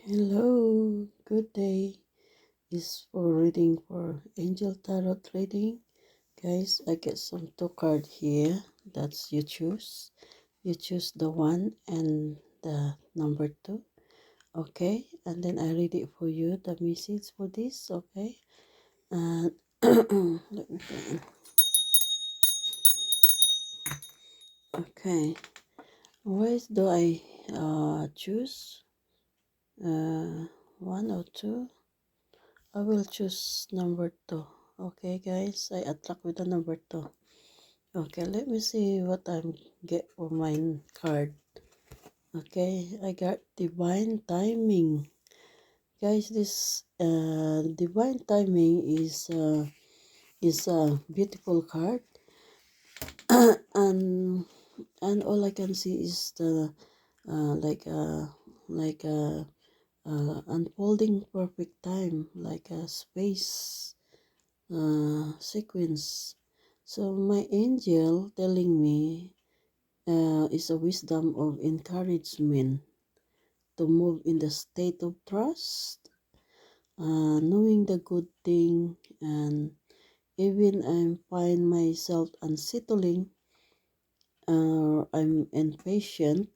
Hello, good day. Is for reading for Angel Tarot reading. Guys, I get some two card here. That's you choose. You choose the one and the number two. Okay, and then I read it for you, the message for this. Okay, and let me find. Okay, where do I choose? One or two? I will choose number two. Okay, guys, I attract with the number two. Okay, let me see what I get for my card. Okay, I got divine timing. Guys, this divine timing is a beautiful card, and all I can see is the uh, like a like a unfolding perfect time, like a space sequence. So my angel telling me is a wisdom of encouragement to move in the state of trust, knowing the good thing, and even I find myself unsettling, I'm impatient.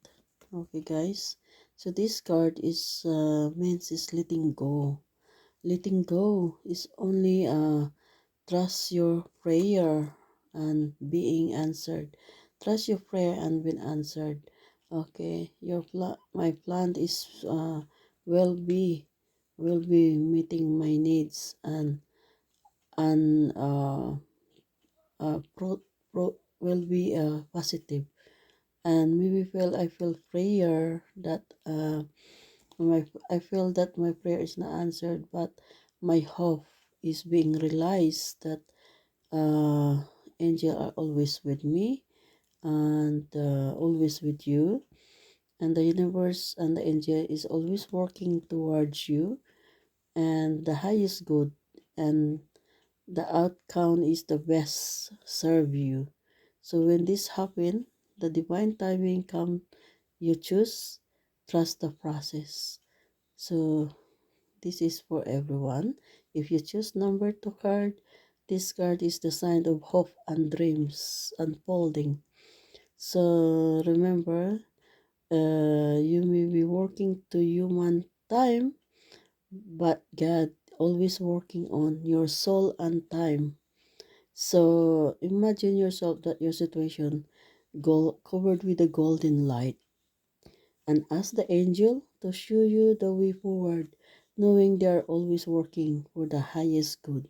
Okay, guys. So this card is means is letting go. Letting go is only trust your prayer and being answered. Trust your prayer and being answered. Okay, my plan is will be will be meeting my needs and will be positive, and maybe I feel prayer that I feel that my prayer is not answered, but my hope is being realized that uh, angel are always with me and always with you, and the universe and the angel is always working towards you and the highest good, and the outcome is the best serve you. So when this happen, the divine timing come, you choose trust the process. So this is for everyone. If you choose number two card, this card is the sign of hope and dreams unfolding. So remember, you may be working to human time, but God always working on your soul and time. So imagine yourself that your situation covered with a golden light, and ask the angel to show you the way forward, knowing they are always working for the highest good.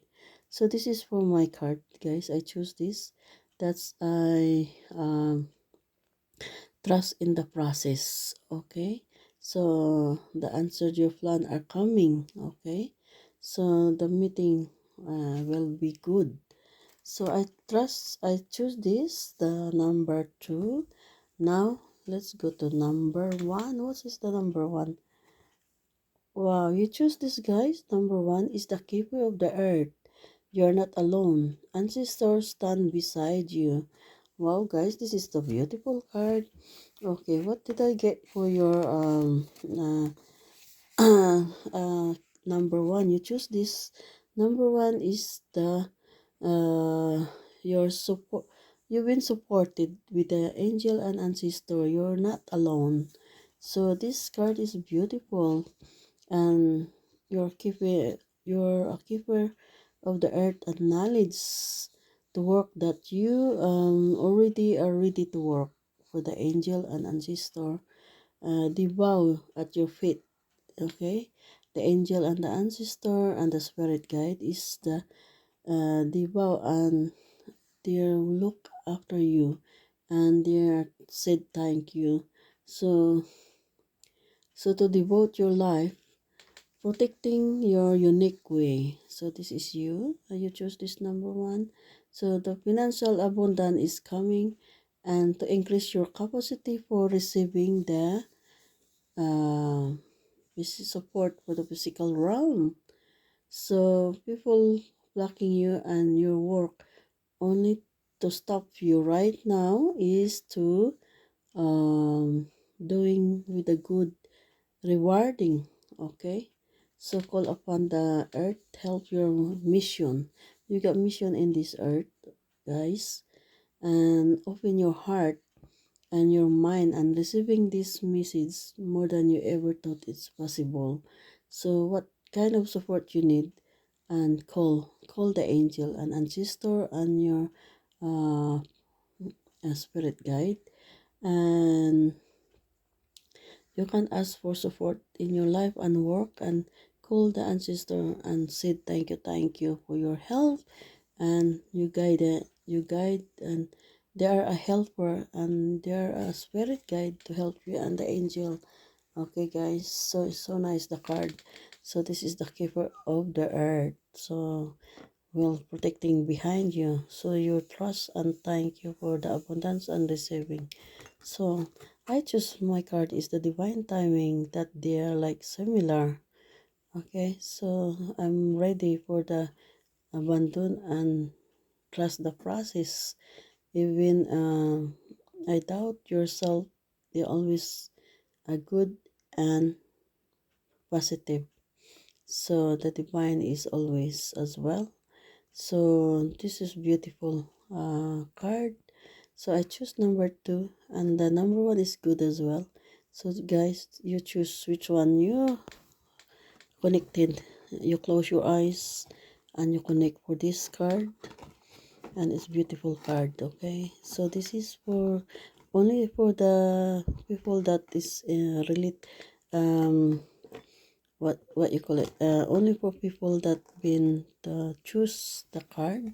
So this is for my card, guys. I choose this. That's I trust in the process. Okay, so the answer to your plan are coming. Okay, so the meeting will be good. So I choose this, the number two. Now let's go to number one. What is the number one? Wow, you choose this, guys. Number one is the keeper of the earth. You're not alone. Ancestors stand beside you. Wow, guys, this is the beautiful card. Okay, what did I get for your number one? You choose this. Number one is the your support. You've been supported with the angel and ancestor. You're not alone. So this card is beautiful, and you're a keeper of the earth and knowledge to work that you already are ready to work for the angel and ancestor. They bow at your feet. Okay, the angel and the ancestor and the spirit guide is the they bow and they look after you, and they said thank you. So to devote your life protecting your unique way. So this is you. You choose this number one. So the financial abundance is coming, and to increase your capacity for receiving the uh, support for the physical realm. So people blocking you and your work only to stop you right now is to doing with a good rewarding. Okay, so call upon the earth, help your mission. You got mission in this earth, guys, and open your heart and your mind and receiving this message more than you ever thought it's possible. So what kind of support you need, and call the angel and ancestor and your uh, spirit guide, and you can ask for support in your life and work, and call the ancestor and say thank you for your help, and you guide, and they are a helper and they are a spirit guide to help you, and the angel. Okay, guys, so it's so nice the card. So this is the keeper of the earth, so well protecting behind you, so your trust and thank you for the abundance and receiving. So I choose my card is the divine timing, that they are like similar. Okay, so I'm ready for the abandon and trust the process. Even I doubt yourself, they always are good and positive. So the divine is always as well. So this is beautiful card. So I choose number 2, and the number 1 is good as well. So guys, you choose which one you connected. You close your eyes and you connect for this card, and it's beautiful card. Okay, so this is for only for the people that is relate, um what you call it, only for people that been choose the card.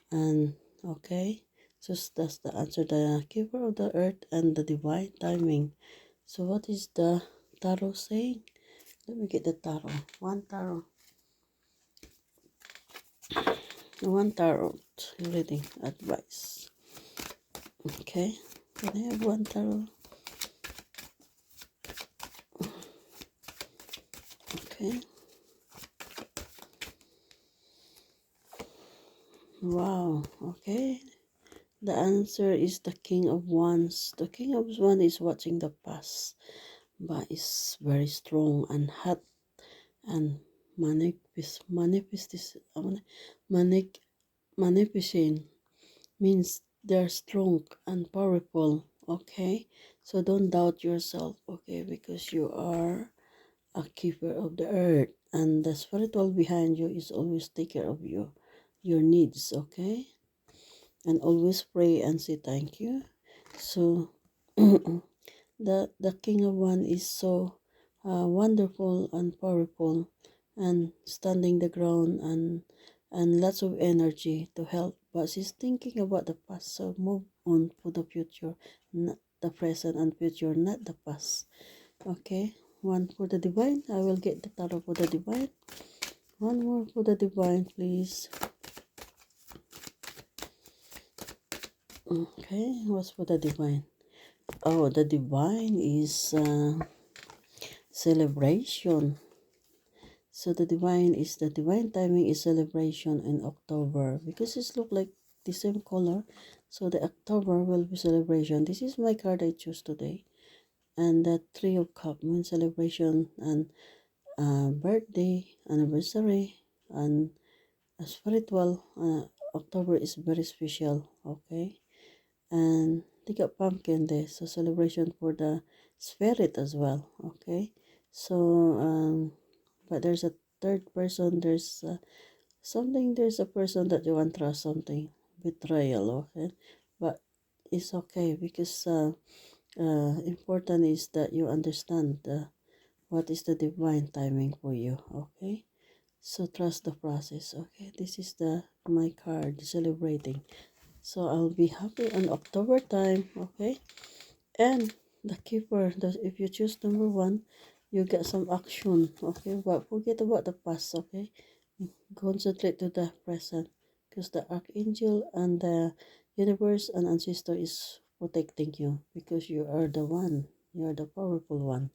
And okay, so that's the answer, the keeper of the earth and the divine timing. So what is the tarot saying? Let me get the tarot. One tarot reading advice. Okay, can I have one tarot? Okay, wow. Okay, the answer is the king of wands. The king of wands is watching the past, but is very strong and hot and manic magnificent, means they're strong and powerful. Okay, so don't doubt yourself. Okay, because you are a keeper of the earth, and the spiritual behind you is always take care of your needs. Okay, and always pray and say thank you. So the king of one is so wonderful and powerful, and standing the ground, and lots of energy to help, but she's thinking about the past, so move on for the future, not the present and future, not the past. Okay, one for the divine. I will get the tarot for the divine. One more for the divine, please. Okay, what's for the divine? Oh, the divine is celebration. So the divine timing is celebration in October, because it's look like the same color. So the October will be celebration. This is my card I choose today. And the Three of Cup means celebration and birthday, anniversary, and spiritual. October is very special. Okay, and they got pumpkin there, so celebration for the spirit as well. Okay, so but there's a third person, there's something, there's a person that you want to trust, something betrayal. Okay, but it's okay, because important is that you understand what is the divine timing for you. Okay, so trust the process. Okay, this is the my card celebrating, so I'll be happy on October time. Okay, and the keeper, if you choose number 1, you get some action. Okay, but forget about the past. Okay, concentrate to the present, because the archangel and the universe and ancestor is protecting you, because you are the one, you are the powerful one.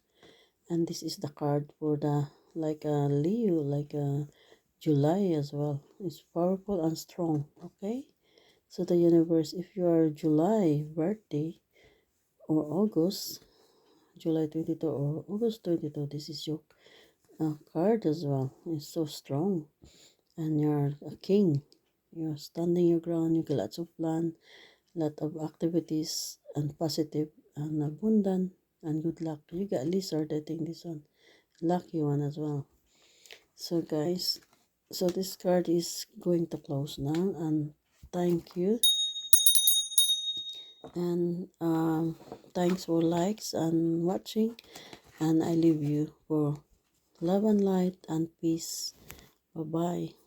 And this is the card for the like a Leo, like a July as well. It's powerful and strong. Okay, so the universe, if you are July birthday or August, July 22 or August 22, this is your card as well. It's so strong, and you're a king. You're standing your ground. You got lots of plan, lot of activities, and positive and abundant and good luck. You got lizard. I think this one lucky one as well. So guys, so this card is going to close now, and thank you, and thanks for likes and watching, and I leave you for love and light and peace. Bye bye.